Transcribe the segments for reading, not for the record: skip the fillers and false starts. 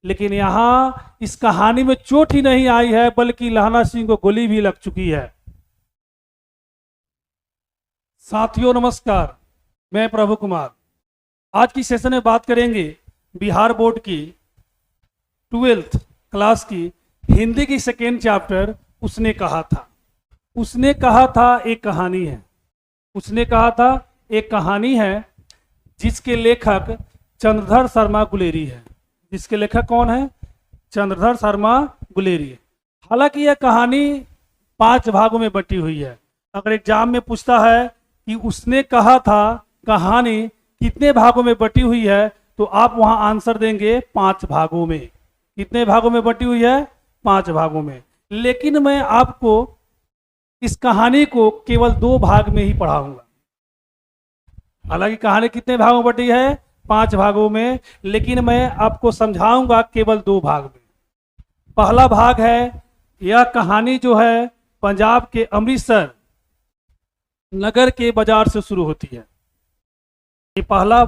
लेकिन यहाँ इस कहानी में चोट ही नहीं आई है बल्कि लहना सिंह को गोली भी लग चुकी है। साथियों नमस्कार, मैं प्रभु कुमार। आज की सेशन में बात करेंगे बिहार बोर्ड की 12th क्लास की हिंदी की सेकेंड चैप्टर उसने कहा था। उसने कहा था एक कहानी है। उसने कहा था एक कहानी है जिसके लेखक चंद्रधर शर्मा गुलेरी है। जिसके लेखक कौन है? चंद्रधर शर्मा गुलेरी। हालांकि यह कहानी 5 भागों में बटी हुई है। अगर एग्जाम में पूछता है कि उसने कहा था कहानी कितने भागों में बटी हुई है तो आप वहां आंसर देंगे 5 भागों में। कितने भागों में बटी हुई है? 5 भागों में। लेकिन मैं आपको इस कहानी को केवल 2 भाग में ही पढ़ाऊंगा। हालांकि कहानी कितने भागों में बटी है? 5 भागों में, लेकिन मैं आपको समझाऊंगा केवल 2 भाग में। पहला भाग है, यह कहानी जो है पंजाब के अमृतसर नगर के बाजार से शुरू होती है। ये पहला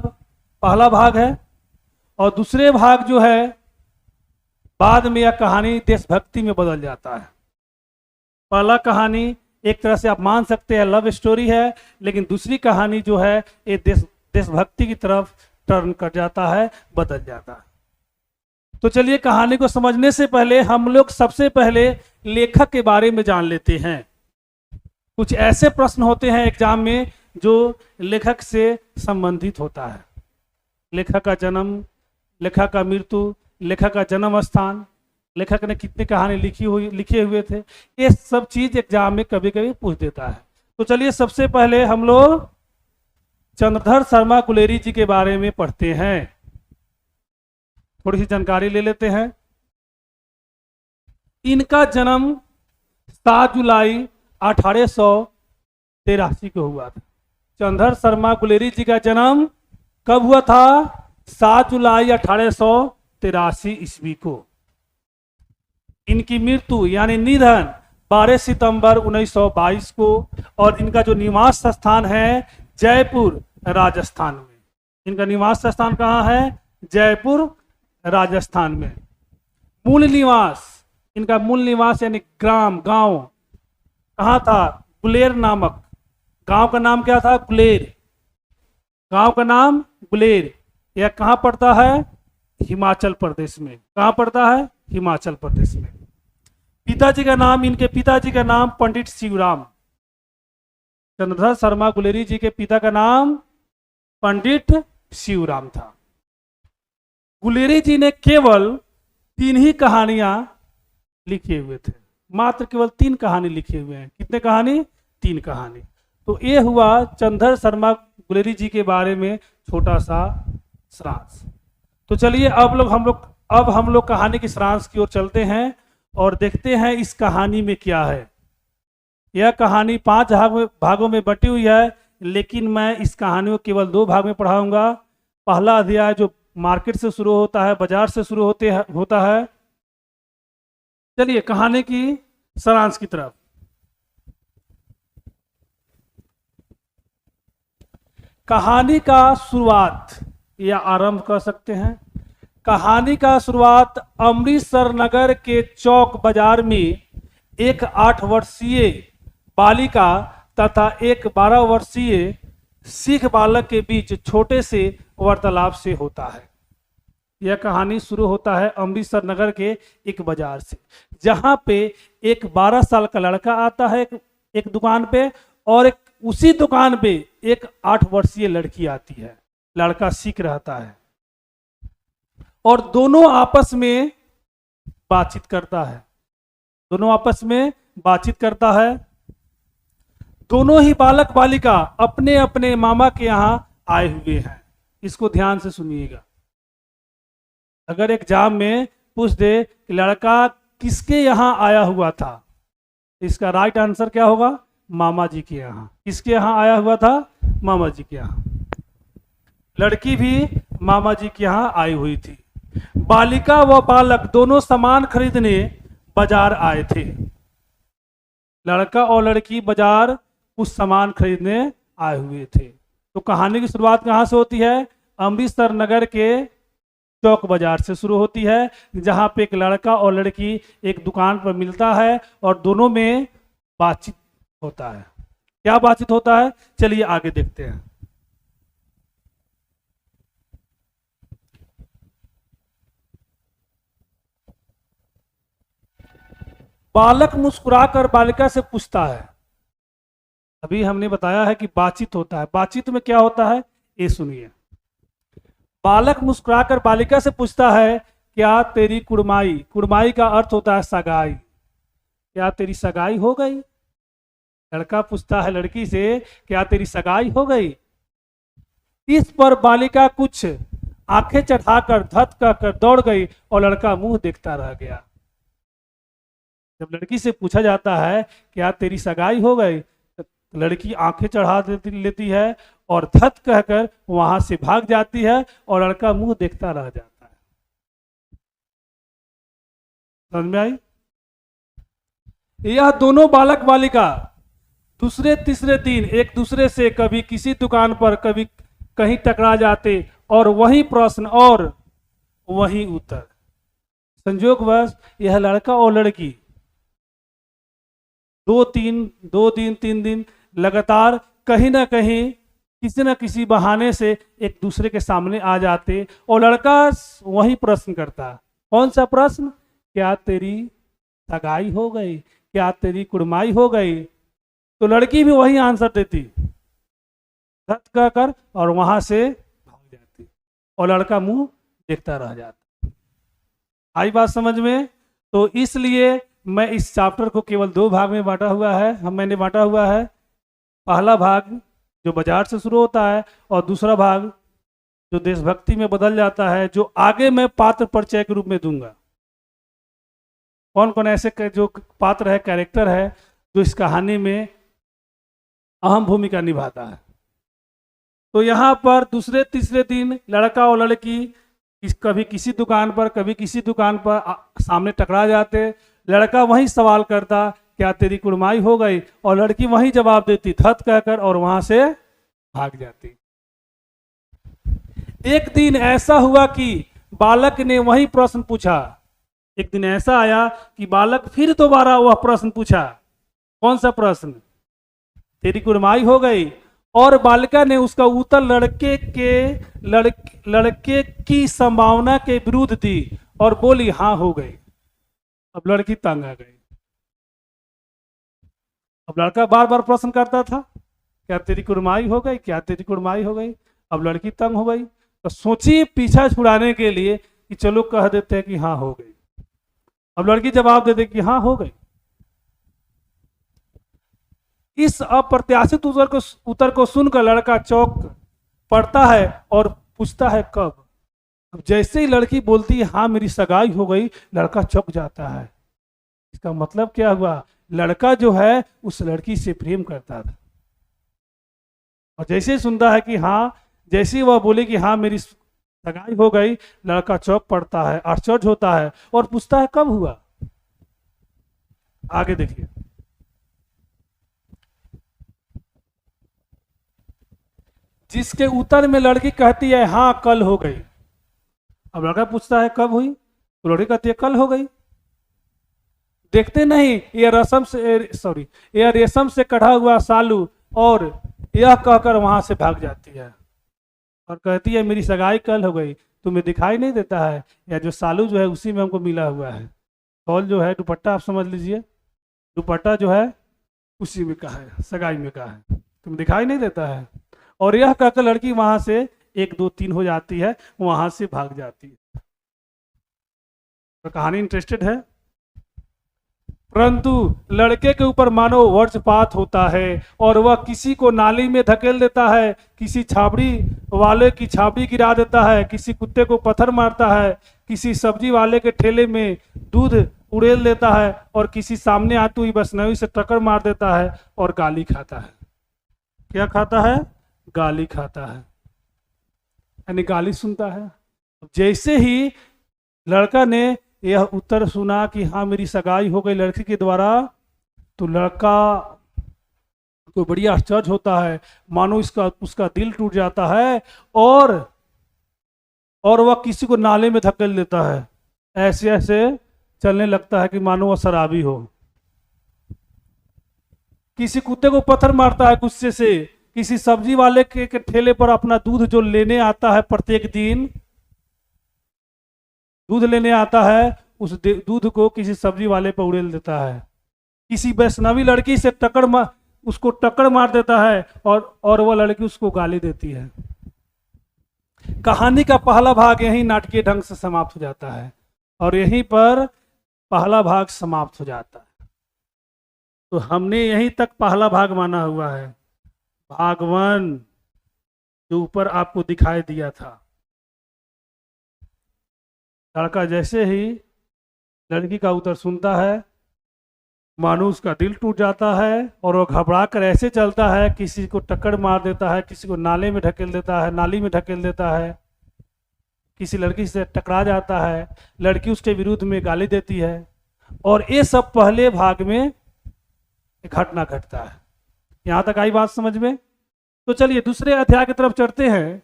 भाग है। और दूसरे भाग जो है बाद में यह कहानी देशभक्ति में बदल जाता है। पहला कहानी एक तरह से आप मान सकते हैं लव स्टोरी है, लेकिन दूसरी कहानी जो है ये देशभक्ति की तरफ टर्न कर जाता है, बदल जाता है। तो चलिए कहानी को समझने से पहले हम लोग सबसे पहले लेखक के बारे में जान लेते हैं। कुछ ऐसे प्रश्न होते हैं एग्जाम में जो लेखक से संबंधित होता है। लेखक का जन्म, लेखक का मृत्यु, लेखक का जन्म स्थान, लेखक ने कितनी कहानी लिखे हुए थे, ये सब चीज एग्जाम में कभी कभी पूछ देता है। तो चलिए सबसे पहले हम लोग चंद्रधर शर्मा गुलेरी जी के बारे में पढ़ते हैं। थोड़ी सी जानकारी ले लेते हैं। इनका जन्म 7 जुलाई 1883 को हुआ था। चंद्रधर शर्मा गुलेरी जी का जन्म कब हुआ था? 7 जुलाई 1883 ईस्वी को। इनकी मृत्यु यानी निधन 12 सितंबर 1922 को। और इनका जो निवास स्थान है जयपुर राजस्थान में। इनका निवास स्थान कहाँ है? जयपुर राजस्थान में। मूल निवास, इनका मूल निवास यानी गांव कहाँ था? गुलेर नामक गांव का नाम क्या था? गुलेर। गांव का नाम गुलेर। यह कहाँ पड़ता है? हिमाचल प्रदेश में। कहाँ पड़ता है? हिमाचल प्रदेश में। पिताजी का नाम, इनके पिताजी का नाम पंडित शिवराम। चंद्रधर शर्मा गुलेरी जी के पिता का नाम पंडित शिवराम था। गुलेरी जी ने केवल 3 ही कहानियां लिखे हुए थे। मात्र केवल 3 कहानी लिखे हुए हैं। कितने कहानी? 3 कहानी। तो ये हुआ चंद्रधर शर्मा गुलेरी जी के बारे में छोटा सा सारांश। तो चलिए अब हम लोग कहानी के सारांश की ओर चलते हैं और देखते हैं इस कहानी में क्या है। यह कहानी 5 भागों में बटी हुई है, लेकिन मैं इस कहानी को केवल 2 भाग में पढ़ाऊंगा। पहला अध्याय जो मार्केट से शुरू होता है, बाजार से शुरू होता है। चलिए कहानी की सारांश की तरफ। कहानी का शुरुआत या आरंभ कर सकते हैं। कहानी का शुरुआत अमृतसर नगर के चौक बाजार में एक 8 वर्षीय बालिका तथा एक 12 वर्षीय सिख बालक के बीच छोटे से वार्तालाप से होता है। यह कहानी शुरू होता है अमृतसर नगर के एक बाजार से, जहां पे एक 12 साल का लड़का आता है एक दुकान पे, और उसी दुकान पे एक 8 वर्षीय लड़की आती है। लड़का सीख रहता है और दोनों आपस में बातचीत करता है। दोनों ही बालक बालिका अपने अपने मामा के यहाँ आए हुए हैं। इसको ध्यान से सुनिएगा। अगर एग्जाम में पूछ दे कि लड़का किसके यहाँ आया हुआ था, इसका राइट आंसर क्या होगा? मामा जी के यहाँ। किसके यहाँ आया हुआ था? मामा जी के यहाँ। लड़की भी मामा जी के यहाँ आई हुई थी। बालिका व बालक दोनों सामान खरीदने बाजार आए थे। लड़का और लड़की बाजार कुछ सामान खरीदने आए हुए थे। तो कहानी की शुरुआत कहाँ से होती है? अमृतसर नगर के चौक बाजार से शुरू होती है, जहां पे एक लड़का और लड़की एक दुकान पर मिलता है और दोनों में बातचीत होता है। क्या बातचीत होता है, चलिए आगे देखते हैं। बालक मुस्कुराकर बालिका से पूछता है, अभी हमने बताया है कि बातचीत होता है, बातचीत में क्या होता है ये सुनिए। बालक मुस्कुराकर बालिका से पूछता है, क्या तेरी कुड़माई, कुड़माई का अर्थ होता है सगाई, क्या तेरी सगाई हो गई। लड़का पूछता है लड़की से, क्या तेरी सगाई हो गई। इस पर बालिका कुछ आंखें चढ़ाकर धत कहकर दौड़ गई और लड़का मुंह देखता रह गया। जब लड़की से पूछा जाता है क्या तेरी सगाई हो गई, तो लड़की आंखें चढ़ा लेती है और धत कहकर वहां से भाग जाती है और लड़का मुंह देखता रह जाता है। समझ में आई। यह दोनों बालक बालिका दूसरे तीसरे दिन एक दूसरे से कभी किसी दुकान पर कभी कहीं टकरा जाते और वही प्रश्न और वही उत्तर। संयोगवश यह लड़का और लड़की 2-3 दिन लगातार कहीं ना कहीं किसी न किसी बहाने से एक दूसरे के सामने आ जाते और लड़का वही प्रश्न करता। कौन सा प्रश्न, क्या तेरी सगाई हो गई, क्या तेरी कुड़माई हो गई। तो लड़की भी वही आंसर देती धत कहकर और वहां से भाग जाती और लड़का मुंह देखता रह जाता। आई बात समझ में। तो इसलिए मैं इस चैप्टर को केवल 2 भाग में बांटा हुआ है, मैंने बांटा हुआ है। पहला भाग जो बाजार से शुरू होता है और दूसरा भाग जो देशभक्ति में बदल जाता है, जो आगे मैं पात्र परिचय के रूप में दूंगा। कौन कौन ऐसे जो पात्र है, कैरेक्टर है जो इस कहानी में अहम भूमिका निभाता है। तो यहाँ पर दूसरे तीसरे दिन लड़का और लड़की कभी किसी दुकान पर कभी किसी दुकान पर सामने टकरा जाते। लड़का वही सवाल करता, क्या तेरी कुड़माई हो गई, और लड़की वही जवाब देती धत कहकर और वहां से भाग जाती। एक दिन ऐसा हुआ कि बालक ने वही प्रश्न पूछा। एक दिन ऐसा आया कि बालक फिर दोबारा वह प्रश्न पूछा। कौन सा प्रश्न, तेरी कुड़माई हो गई। और बालिका ने उसका उत्तर लड़के की संभावना के विरुद्ध दी और बोली हाँ हो गई। अब लड़की तंग आ गई। अब लड़का बार बार प्रश्न करता था, क्या तेरी कुड़माई हो गई, क्या तेरी कुड़माई हो गई। अब लड़की तंग हो गई, तो सोची पीछा छुड़ाने के लिए कि चलो कह देते हैं कि हाँ हो गई। अब लड़की जवाब दे दे कि हाँ हो गई। इस अप्रत्याशित उत्तर को सुनकर लड़का चौंक पड़ता है और पूछता है कब। अब जैसे ही लड़की बोलती है हाँ मेरी सगाई हो गई, लड़का चौंक जाता है। इसका मतलब क्या हुआ, लड़का जो है उस लड़की से प्रेम करता था। और जैसे ही सुनता है कि हाँ, जैसे ही वह बोले कि हाँ मेरी सगाई हो गई, लड़का चौंक पड़ता है, आश्चर्य होता है और पूछता है कब हुआ। आगे देखिए। जिसके उत्तर में लड़की कहती है हाँ कल हो गई। अब लड़का पूछता है कब हुई, तो लड़की कहती है कल हो गई। देखते नहीं यह रेशम से कढ़ा हुआ सालू, और यह कहकर वहां से भाग जाती है और कहती है मेरी सगाई कल हो गई, तुम्हें दिखाई नहीं देता है। या जो सालू जो है उसी में हमको मिला हुआ है। कौल जो है दुपट्टा, आप समझ लीजिए, दुपट्टा जो है उसी में का है, सगाई में का है, तुम्हें दिखाई नहीं देता है। और यह कहकर लड़की वहां से 1 2 3 हो जाती है, वहां से भाग जाती है। तो कहानी इंटरेस्टेड है, परंतु लड़के के ऊपर मानो वज्रपात होता है और वह किसी को नाली में धकेल देता है, किसी छाबड़ी वाले की छाबड़ी गिरा देता है, किसी कुत्ते को पत्थर मारता है, किसी सब्जी वाले के ठेले में दूध उड़ेल देता है और किसी सामने आती हुई वैष्णवी से टक्कर मार देता है और गाली खाता है। क्या खाता है, गाली खाता है, यानी गाली सुनता है। जैसे ही लड़का ने यह उत्तर सुना कि हाँ मेरी सगाई हो गई लड़की के द्वारा, तो लड़का को बड़ी आश्चर्य होता है, मानो उसका दिल टूट जाता है और वह किसी को नाले में धकेल देता है, ऐसे ऐसे चलने लगता है कि मानो वह शराबी हो। किसी कुत्ते को पत्थर मारता है गुस्से से। किसी सब्जी वाले के ठेले पर अपना दूध जो लेने आता है, प्रत्येक दिन दूध लेने आता है, उस दूध को किसी सब्जी वाले पर उड़ेल देता है। किसी वैष्णवी लड़की से उसको टक्कर मार देता है और वह लड़की उसको गाली देती है। कहानी का पहला भाग यही नाटकीय ढंग से समाप्त हो जाता है और यहीं पर पहला भाग समाप्त हो जाता है। तो हमने यहीं तक पहला भाग माना हुआ है। भाग 1 जो ऊपर आपको दिखाई दिया था, लड़का जैसे ही लड़की का उत्तर सुनता है, मानो उसका दिल टूट जाता है और वो घबरा कर ऐसे चलता है, किसी को टक्कर मार देता है, किसी को नाले में ढकेल देता है, नाली में ढकेल देता है, किसी लड़की से टकरा जाता है, लड़की उसके विरुद्ध में गाली देती है। और ये सब पहले भाग में एक घटना घटता है। यहाँ तक आई बात समझ में? तो चलिए दूसरे अध्याय की तरफ चढ़ते हैं,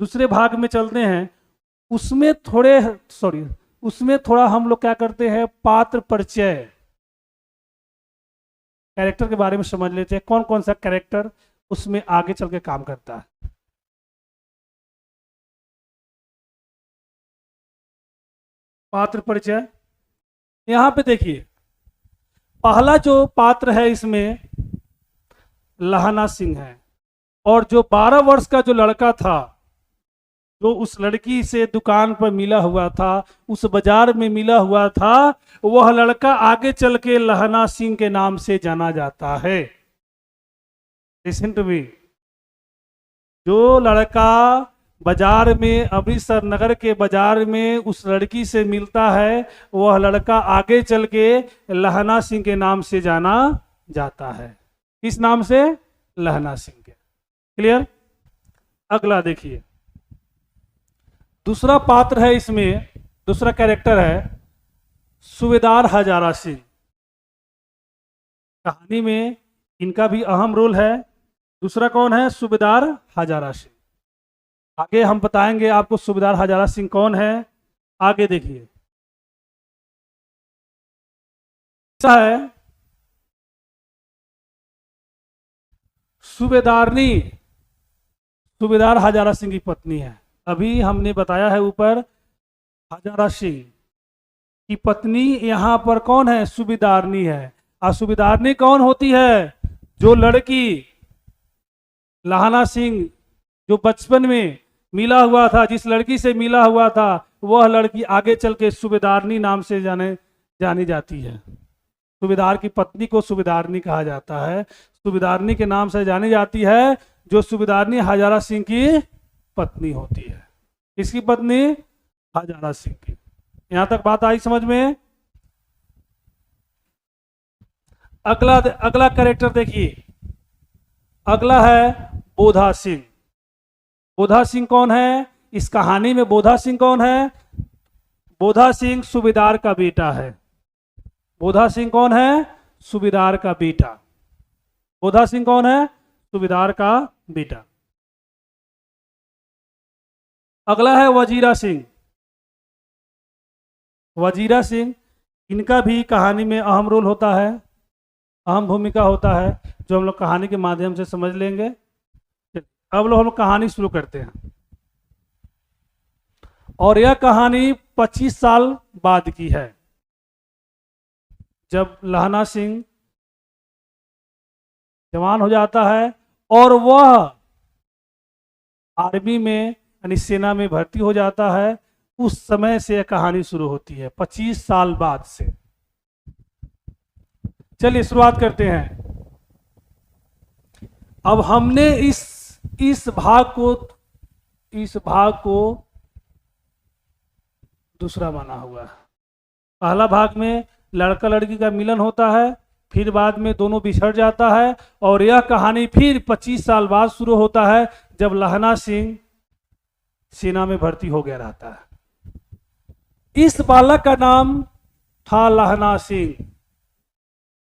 दूसरे भाग में चलते हैं। उसमें थोड़ा हम लोग क्या करते हैं, पात्र परिचय, कैरेक्टर के बारे में समझ लेते हैं, कौन कौन सा कैरेक्टर उसमें आगे चल के काम करता है। पात्र परिचय यहां पे देखिए, पहला जो पात्र है इसमें लहना सिंह है, और जो 12 वर्ष का जो लड़का था, जो उस लड़की से दुकान पर मिला हुआ था, उस बाजार में मिला हुआ था, वह लड़का आगे चल के लहना सिंह के नाम से जाना जाता है। Listen to me. जो लड़का बाजार में, अमृतसर नगर के बाजार में उस लड़की से मिलता है, वह लड़का आगे चल के लहना सिंह के नाम से जाना जाता है। किस नाम से? लहना सिंह के। क्लियर? अगला देखिए, दूसरा पात्र है इसमें, दूसरा कैरेक्टर है सूबेदार हजारा सिंह। कहानी में इनका भी अहम रोल है। दूसरा कौन है? सूबेदार हजारा सिंह। आगे हम बताएंगे आपको सूबेदार हजारा सिंह कौन है। आगे देखिए, ऐसा है सूबेदारनी, सूबेदार हजारा सिंह की पत्नी है। अभी हमने बताया है ऊपर, हजारा सिंह की पत्नी यहाँ पर कौन है? सूबेदारनी है। और सूबेदारनी कौन होती है? जो लड़की लहना सिंह जो बचपन में मिला हुआ था, जिस लड़की से मिला हुआ था, वह लड़की आगे चल के सूबेदारनी नाम से जानी जाती है। सूबेदार की पत्नी को सूबेदारनी कहा जाता है, सूबेदारनी के नाम से जानी जाती है, जो सूबेदारनी हजारा सिंह की पत्नी होती है। किसकी पत्नी? हजारा सिंह की। यहां तक बात आई समझ में? अगला कैरेक्टर देखिए, अगला है बोधा सिंह। बोधा सिंह कौन है इस कहानी में? बोधा सिंह कौन है? बोधा सिंह सूबेदार का बेटा है। बोधा सिंह कौन है? सूबेदार का बेटा। बोधा सिंह कौन है? सूबेदार का बेटा। अगला है वजीरा सिंह। वजीरा सिंह, इनका भी कहानी में अहम रोल होता है, अहम भूमिका होता है, जो हम लोग कहानी के माध्यम से समझ लेंगे। अब लोग हम कहानी शुरू करते हैं, और यह कहानी 25 साल बाद की है, जब लहना सिंह जवान हो जाता है और वह आर्मी में यानी सेना में भर्ती हो जाता है। उस समय से यह कहानी शुरू होती है, 25 साल बाद से। चलिए शुरुआत करते हैं। अब हमने इस भाग को दूसरा माना हुआ है। पहला भाग में लड़का लड़की का मिलन होता है, फिर बाद में दोनों बिछड़ जाता है, और यह कहानी फिर 25 साल बाद शुरू होता है, जब लहना सिंह सेना में भर्ती हो गया रहता है। इस बालक का नाम था लहना सिंह।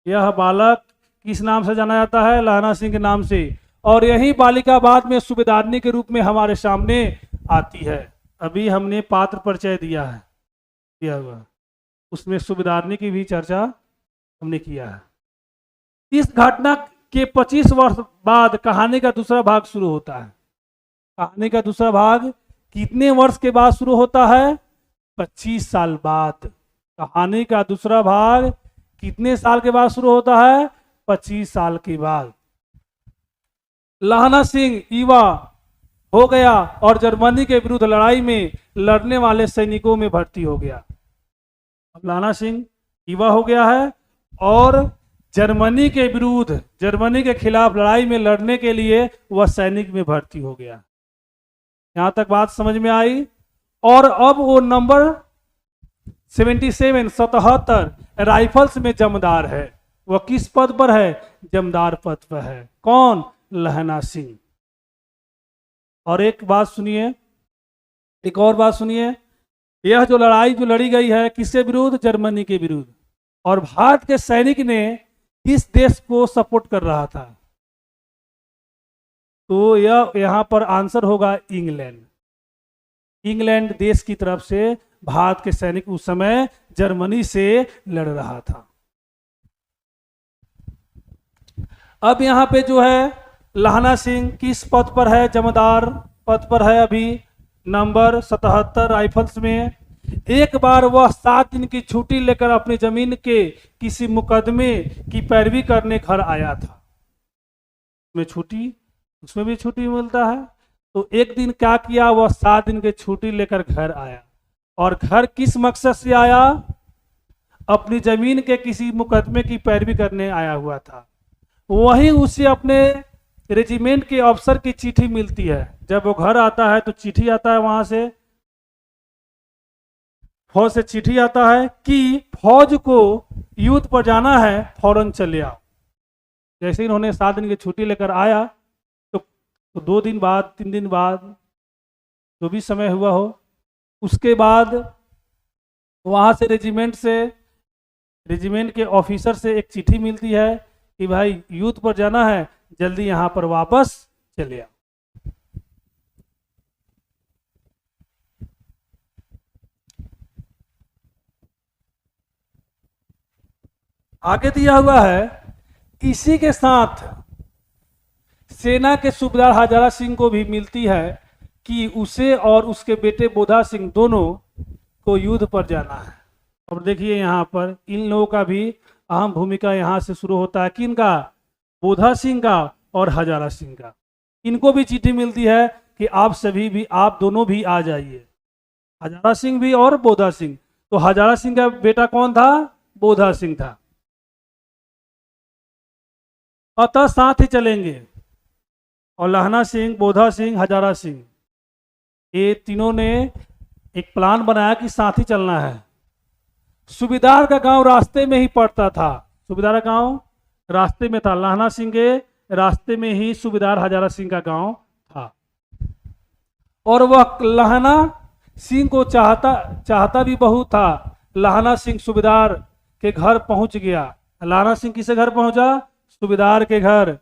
यह बालक किस नाम से जाना जाता है? लहना सिंह के नाम से। और यही बालिका बाद में सूबेदारनी के रूप में हमारे सामने आती है। अभी हमने पात्र परिचय दिया हुआ, उसमें सूबेदारनी की भी चर्चा हमने किया है। इस घटना के 25 वर्ष बाद कहानी का दूसरा भाग शुरू होता है। कहानी का दूसरा भाग कितने वर्ष के बाद शुरू होता है? 25 साल बाद। कहानी का दूसरा भाग कितने साल के बाद शुरू होता है? 25 साल के बाद। लहना सिंह युवा हो गया और जर्मनी के विरुद्ध लड़ाई में लड़ने वाले सैनिकों में भर्ती हो गया। अब लहना सिंह युवा हो गया है और जर्मनी के विरुद्ध, जर्मनी के खिलाफ लड़ाई में लड़ने के लिए वह सैनिक में भर्ती हो गया। यहां तक बात समझ में आई। और अब वो नंबर 77 राइफल्स में जमदार है। वह किस पद पर है? जमदार पद पर है। कौन? लहना सिंह। और एक बात सुनिए, एक और बात सुनिए, यह जो लड़ाई जो लड़ी गई है किसके विरुद्ध? जर्मनी के विरुद्ध। और भारत के सैनिक ने किस देश को सपोर्ट कर रहा था? तो यह यहां पर आंसर होगा इंग्लैंड। इंग्लैंड देश की तरफ से भारत के सैनिक उस समय जर्मनी से लड़ रहा था। अब यहां पे जो है लहना सिंह किस पद पर है? जमदार पद पर है अभी, नंबर 77 राइफल्स में। एक बार वह 7 दिन की छुट्टी लेकर अपनी जमीन के किसी मुकदमे की पैरवी करने घर आया था। उसमें भी छुट्टी मिलता है। तो एक दिन क्या किया? वह 7 दिन की छुट्टी लेकर घर आया। और घर किस मकसद से आया? अपनी जमीन के किसी मुकदमे की पैरवी करने आया हुआ था। वहीं उसे अपने रेजिमेंट के अफसर की चिट्ठी मिलती है। जब वो घर आता है तो चिट्ठी आता है, वहां से फौज से चिट्ठी आता है कि फौज को युद्ध पर जाना है, फौरन चले आओ। जैसे ही इन्होंने 7 दिन की छुट्टी लेकर आया तो 2 दिन बाद, 3 दिन बाद, जो भी समय हुआ हो, उसके बाद वहां से रेजिमेंट के ऑफिसर से एक चिट्ठी मिलती है कि भाई युद्ध पर जाना है, जल्दी यहां पर वापस चले आओ। आगे दिया हुआ है, इसी के साथ सेना के सूबेदार हजारा सिंह को भी मिलती है कि उसे और उसके बेटे बोधा सिंह दोनों को युद्ध पर जाना है। और देखिए यहाँ पर इन लोगों का भी अहम भूमिका यहाँ से शुरू होता है। किनका? बोधा सिंह का और हजारा सिंह का। इनको भी चिट्ठी मिलती है कि आप दोनों भी आ जाइए, हजारा सिंह भी और बोधा सिंह। तो हजारा सिंह का बेटा कौन था? बोधा सिंह था। अतः साथ ही चलेंगे। और लहना सिंह, बोधा सिंह, हजारा सिंह, ये तीनों ने एक प्लान बनाया कि साथ ही चलना है। सूबेदार का गांव रास्ते में ही पड़ता था। सूबेदार का गांव रास्ते में था। लहना सिंह के रास्ते में ही सूबेदार हजारा सिंह का गांव था। और वह लहना सिंह को चाहता भी बहुत था। लहना सिंह सूबेदार के घर पहुंच गया। लहना सिंह किसे घर पहुंचा? सूबेदार के घर।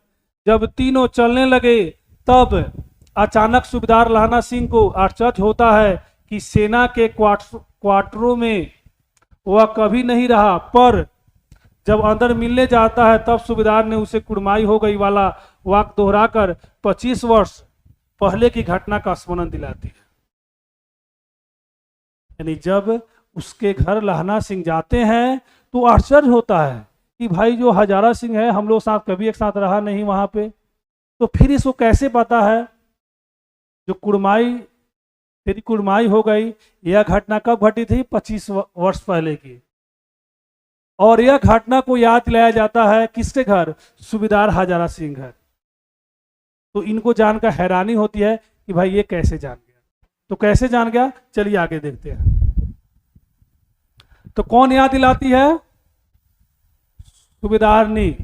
जब तीनों चलने लगे तब अचानक सूबेदार लहना सिंह को आश्चर्य होता है कि सेना के क्वार्टरों में वह कभी नहीं रहा, पर जब अंदर मिलने जाता है तब सूबेदार ने उसे कुड़माई हो गई वाला वाक्य दोहराकर 25 वर्ष पहले की घटना का स्मरण दिलाती है। यानी जब उसके घर लहना सिंह जाते हैं तो आश्चर्य होता है कि भाई जो हजारा सिंह है, हम लोग साथ कभी एक साथ रहा नहीं वहां पे, तो फिर इसको कैसे पता है जो तेरी कुड़माई हो गई? यह घटना कब घटी थी? 25 वर्ष पहले की। और यह घटना को याद दिलाया जाता है किसके घर? सूबेदार हजारा सिंह घर। तो इनको जानकर हैरानी होती है कि भाई ये कैसे जान गया। तो कैसे जान गया, चलिए आगे देखते हैं। तो कौन याद दिलाती है? सूबेदारनी।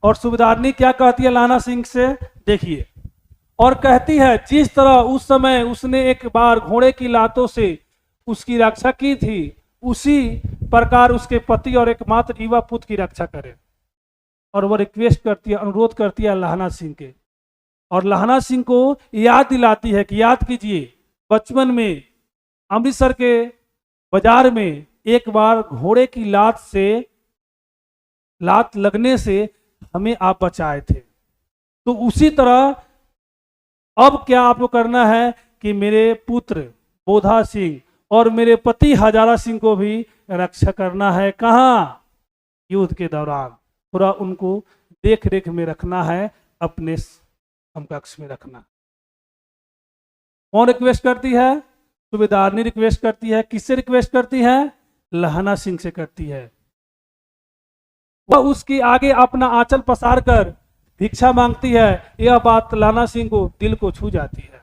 और सूबेदारनी क्या कहती है लहना सिंह से? देखिए, और कहती है जिस तरह उस समय उसने एक बार घोड़े की लातों से उसकी रक्षा की थी, उसी प्रकार उसके पति और एकमात्र युवा पुत्र की रक्षा करे। और वह रिक्वेस्ट करती है, अनुरोध करती है लहना सिंह के, और लहना सिंह को याद दिलाती है कि याद कीजिए बचपन में अमृतसर के बाजार में एक बार घोड़े की लात लगने से हमें आप बचाए थे। तो उसी तरह अब क्या आपको करना है कि मेरे पुत्र बोधा सिंह और मेरे पति हजारा सिंह को भी रक्षा करना है। कहाँ? युद्ध के दौरान पूरा उनको देख रेख में रखना है, अपने समकक्ष में रखना। कौन रिक्वेस्ट करती है? सूबेदारनी रिक्वेस्ट करती है। किससे रिक्वेस्ट करती है? लहना सिंह से करती है। वह उसके आगे अपना आंचल पसार कर भिक्षा मांगती है। यह बात लहना सिंह को दिल को छू जाती है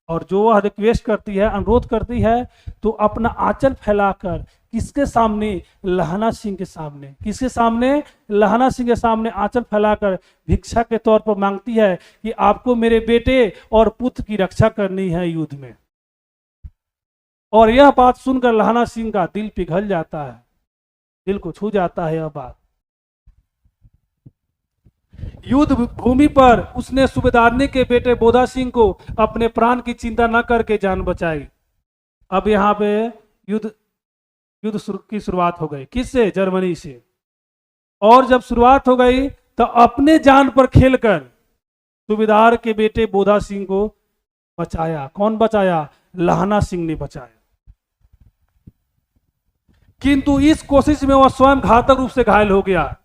और जो वह रिक्वेस्ट करती है, अनुरोध करती है, तो अपना आंचल फैलाकर किसके सामने? लहना सिंह के सामने। किसके सामने? लहना सिंह के सामने आंचल फैलाकर भिक्षा के तौर पर मांगती है कि आपको मेरे बेटे और पुत्र की रक्षा करनी है युद्ध में। और यह बात सुनकर लहना सिंह का दिल पिघल जाता है, दिल को छू जाता है यह बात। युद्ध भूमि पर उसने सूबेदारनी के बेटे बोधा सिंह को अपने प्राण की चिंता न करके जान बचाई। अब यहाँ पे युद्ध की शुरुआत हो गई। किससे? जर्मनी से। और जब शुरुआत हो गई तो अपने जान पर खेलकर सूबेदार के बेटे बोधा सिंह को बचाया। कौन बचाया? लहना सिंह ने बचाया। किंतु इस कोशिश में वह स्वयं घातक रूप से घायल हो गया।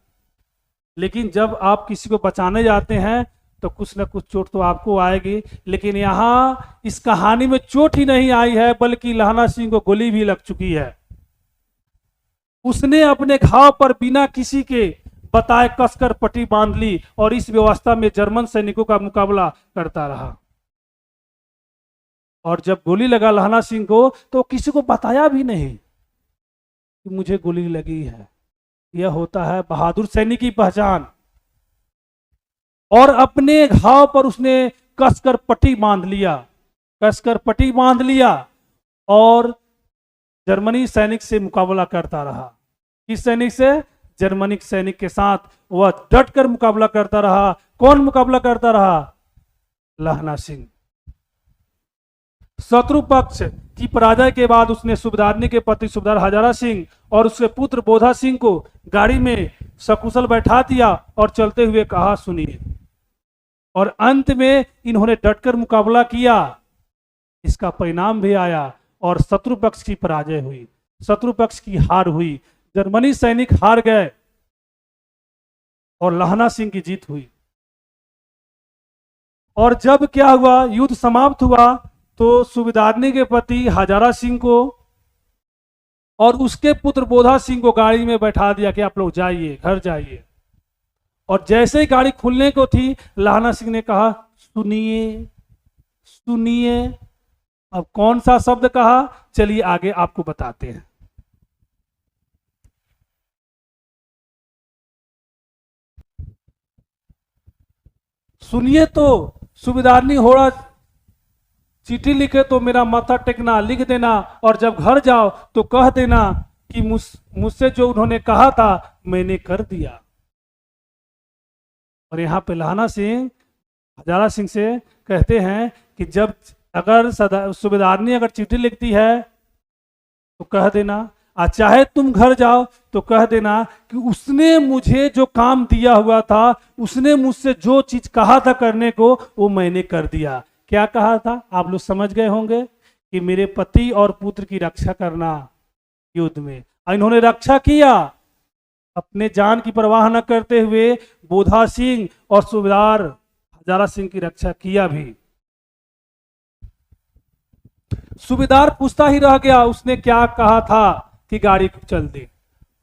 लेकिन जब आप किसी को बचाने जाते हैं तो कुछ न कुछ चोट तो आपको आएगी। लेकिन यहां इस कहानी में चोट ही नहीं आई है, बल्कि लहना सिंह को गोली भी लग चुकी है। उसने अपने घाव पर बिना किसी के बताए कसकर पट्टी बांध ली और इस व्यवस्था में जर्मन सैनिकों का मुकाबला करता रहा। और जब गोली लगा लहना सिंह को तो किसी को बताया भी नहीं कि मुझे गोली लगी है। यह होता है बहादुर सैनिक की पहचान। और अपने घाव पर उसने कसकर पट्टी बांध लिया, कसकर पट्टी बांध लिया और जर्मनी सैनिक से मुकाबला करता रहा। किस सैनिक से? जर्मनी सैनिक के साथ वह डटकर मुकाबला करता रहा। कौन मुकाबला करता रहा? लहना सिंह। शत्रु पक्ष की पराजय के बाद उसने सूबेदारनी के पति सूबेदार हजारा सिंह और उसके पुत्र बोधा सिंह को गाड़ी में सकुशल बैठा दिया और चलते हुए कहा, सुनिए। और अंत में इन्होंने डटकर मुकाबला किया। इसका परिणाम भी आया और शत्रु पक्ष की पराजय हुई, शत्रु पक्ष की हार हुई। जर्मनी सैनिक हार गए और लहना सिंह की जीत हुई। और जब क्या हुआ, युद्ध समाप्त हुआ, तो सूबेदारनी के पति हजारा सिंह को और उसके पुत्र बोधा सिंह को गाड़ी में बैठा दिया कि आप लोग जाइए, घर जाइए। और जैसे ही गाड़ी खुलने को थी, लहना सिंह ने कहा, सुनिए सुनिए। अब कौन सा शब्द कहा? चलिए आगे आपको बताते हैं। सुनिए तो सूबेदारनी होड़ा चिट्ठी लिखे तो मेरा माथा टेकना, लिख देना, और जब घर जाओ तो कह देना कि मुझसे जो उन्होंने कहा था मैंने कर दिया। और यहाँ पे लहना सिंह हजारा सिंह से कहते हैं कि जब अगर सूबेदारनी अगर चिट्ठी लिखती है तो कह देना, चाहे तुम घर जाओ तो कह देना कि उसने मुझे जो काम दिया हुआ था, उसने मुझसे जो चीज कहा था करने को, वो मैंने कर दिया। क्या कहा था? आप लोग समझ गए होंगे कि मेरे पति और पुत्र की रक्षा करना युद्ध में। इन्होंने रक्षा किया, अपने जान की परवाह न करते हुए बोधा सिंह और सूबेदार हजारा सिंह की रक्षा किया भी। सूबेदार पूछता ही रह गया, उसने क्या कहा था कि गाड़ी चल दे।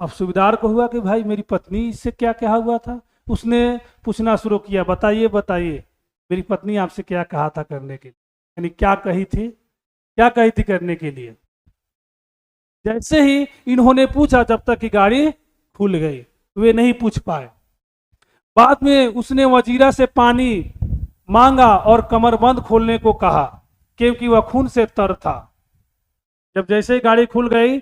अब सूबेदार को हुआ कि भाई मेरी पत्नी इससे क्या कहा हुआ था। उसने पूछना शुरू किया, बताइए बताइए मेरी पत्नी आपसे क्या कहा था करने के लिए, यानी क्या कही थी, क्या कही थी करने के लिए। जैसे ही इन्होंने पूछा, जब तक कि गाड़ी खुल गई, वे नहीं पूछ पाए। बाद में उसने वजीरा से पानी मांगा और कमरबंद खोलने को कहा, क्योंकि वह खून से तर था। जब जैसे ही गाड़ी खुल गई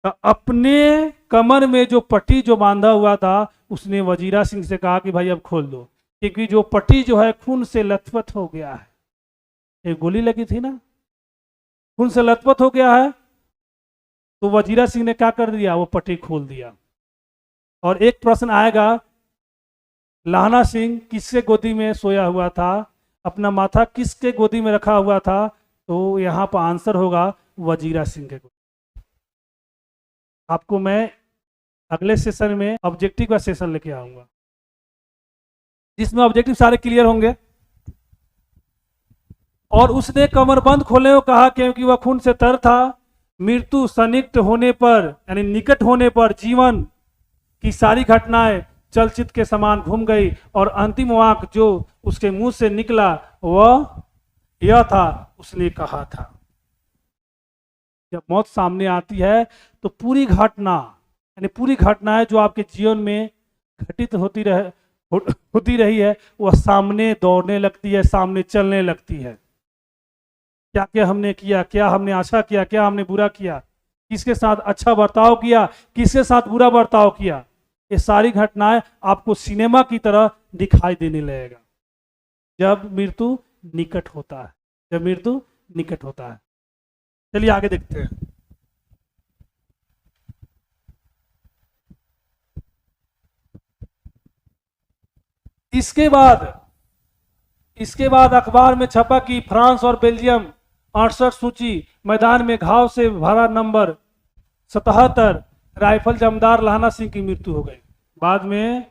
तो अपने कमर में जो पट्टी जो बांधा हुआ था, उसने वजीरा सिंह से कहा कि भाई अब खोल दो, क्योंकि जो पट्टी जो है खून से लथपथ हो गया है। एक गोली लगी थी ना, खून से लथपथ हो गया है, तो वजीरा सिंह ने क्या कर दिया, वो पट्टी खोल दिया। और एक प्रश्न आएगा, लाहना सिंह किसके गोदी में सोया हुआ था, अपना माथा किसके गोदी में रखा हुआ था, तो यहाँ पर आंसर होगा वजीरा सिंह के गोदी। आपको मैं अगले सेशन में ऑब्जेक्टिव का सेशन लेके आऊंगा, जिसमें ऑब्जेक्टिव सारे क्लियर होंगे। और उसने कमरबंद खोलने को कहा क्योंकि वह खून से तर था। मृत्यु सन्निकट होने पर यानी निकट होने पर जीवन की सारी घटनाएं चलचित्र के समान घूम गई और अंतिम वाक्य जो उसके मुंह से निकला वह यह था, उसने कहा था। जब मौत सामने आती है तो पूरी घटना यानी पूरी घटनाएं जो आपके जीवन में घटित होती रही है वह सामने दौड़ने लगती है, सामने चलने लगती है। क्या क्या हमने किया, क्या हमने अच्छा किया, क्या हमने बुरा किया, किसके साथ अच्छा बर्ताव किया, किसके साथ बुरा बर्ताव किया, ये सारी घटनाएं आपको सिनेमा की तरह दिखाई देने लगेगा जब मृत्यु निकट होता है, जब मृत्यु निकट होता है। चलिए आगे देखते हैं। इसके बाद अखबार में छपा कि फ्रांस और बेल्जियम 68 सूची मैदान में घाव से भरा नंबर 77 राइफल जमदार लाहना सिंह की मृत्यु हो गई। बाद में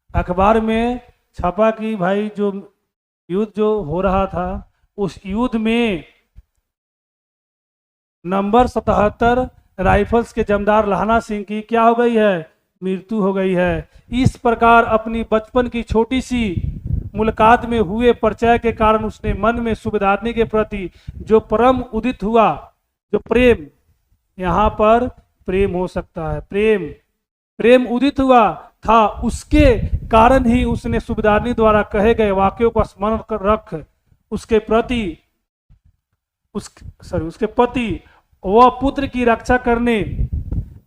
अखबार में छपा कि भाई जो युद्ध जो हो रहा था उस युद्ध में नंबर 77 राइफल्स के जमदार लाहना सिंह की क्या हो गई है, मृत्यु हो गई है। इस प्रकार अपनी बचपन की छोटी सी मुलाकात में हुए परिचय के कारण उसने मन में सूबेदारनी के प्रति जो प्रेम उदित हुआ, जो प्रेम, यहाँ पर प्रेम हो सकता है, प्रेम उदित हुआ था, उसके कारण ही उसने सूबेदारनी द्वारा कहे गए वाक्यों को स्मरण कर रख उसके पति वह पुत्र की रक्षा करने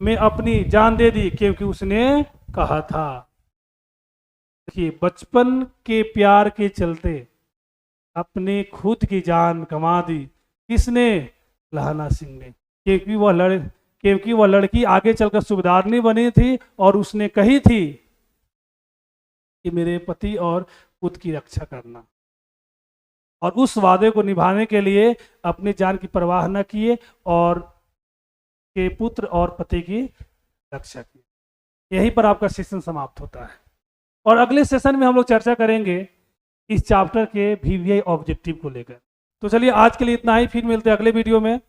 में अपनी जान दे दी, क्योंकि उसने कहा था। देखिए, बचपन के प्यार के चलते अपने खुद की जान गंवा दी। किसने? लाहना सिंह ने। क्योंकि वह लड़की आगे चलकर सूबेदारनी बनी थी और उसने कही थी कि मेरे पति और खुद की रक्षा करना, और उस वादे को निभाने के लिए अपनी जान की परवाह न किए और के पुत्र और पति की रक्षा की। यहीं पर आपका सेशन समाप्त होता है और अगले सेशन में हम लोग चर्चा करेंगे इस चैप्टर के VVI ऑब्जेक्टिव को लेकर। तो चलिए आज के लिए इतना ही, फिर मिलते हैं अगले वीडियो में।